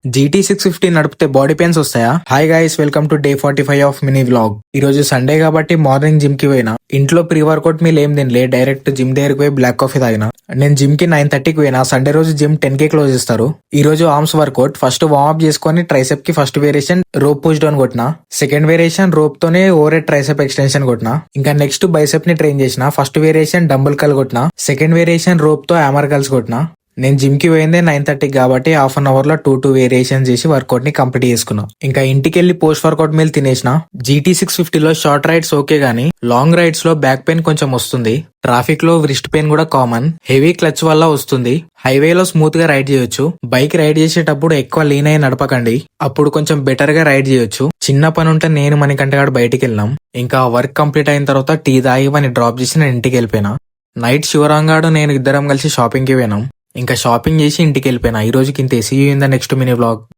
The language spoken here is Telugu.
GT 650 నడిపితే బాడీ పెయిన్స్ వస్తాయా? Hi guys, welcome to day 45 of mini vlog. ఈ రోజు సండే కాబట్టి మార్నింగ్ జిమ్ కి పోయినా. ఇంట్లో ప్రీ వర్కౌట్ మీల్ ఏం తినలే, డైరెక్ట్ జిమ్ దగ్గరికి పోయి బ్లాక్ కాఫీ తాగిన. నేను జిమ్ కి 9:30కి పోయినా. సండే రోజు జిమ్ 10 కి క్లోజ్ చేస్తారు. ఈ రోజు ఆర్మ్స్ వర్కౌట్. ఫస్ట్ వార్మ్ చేసుకుని ట్రైసెప్ కి first variation rope push down కొట్టిన. సెకండ్ వేరియేషన్ రోప్ తోనే ఓవర్ హెడ్ ట్రైసెప్ ఎక్స్టెన్షన్ కొట్టిన. ఇంకా నెక్స్ట్ బైసెప్ ని ట్రైన్ చేసిన. ఫస్ట్ వేరియేషన్ డంబుల్ కల్ కొట్టిన. సెకండ్ వేరియేషన్ రోప్ తో హ్యామర్ కల్స్ కొట్టిన. నేను జిమ్ కి పోయిందే 9:30 కాబట్టి హాఫ్ అన్ అవర్ లో 2 వేరియేషన్ చేసి వర్కౌట్ ని కంప్లీట్ చేసుకున్నా. ఇంకా ఇంటికి వెళ్లి పోస్ట్ వర్కౌట్ మీల్ తినేసిన. GT 650 లో షార్ట్ రైడ్స్ ఓకే గానీ లాంగ్ రైడ్స్ లో బ్యాక్ పెయిన్ కొంచెం వస్తుంది. ట్రాఫిక్ లో రిస్ట్ పెయిన్ కూడా కామన్. హెవీ క్లచ్ వల్ల వస్తుంది. హైవేలో స్మూత్ గా రైడ్ చేయొచ్చు. బైక్ రైడ్ చేసేటప్పుడు ఎక్కువ లీన్ అయ్యి నడపకండి, అప్పుడు కొంచెం బెటర్ గా రైడ్ చేయొచ్చు. చిన్న పని ఉంటే నేను మణికంఠగాడు బయటికి వెళ్ళాం. ఇంకా వర్క్ కంప్లీట్ అయిన తర్వాత టీ తాగి వాని డ్రాప్ చేసి నేను ఇంటికి వెళ్ళిపోయినా. నైట్ శివరాంగాడు నేను ఇద్దరం కలిసి షాపింగ్ కి పోయినాం. ఇంకా షాపింగ్ చేసి ఇంటికి వెళ్ళిపోయినా. ఈ రోజుకి ఇంతే. See you in the next mini vlog.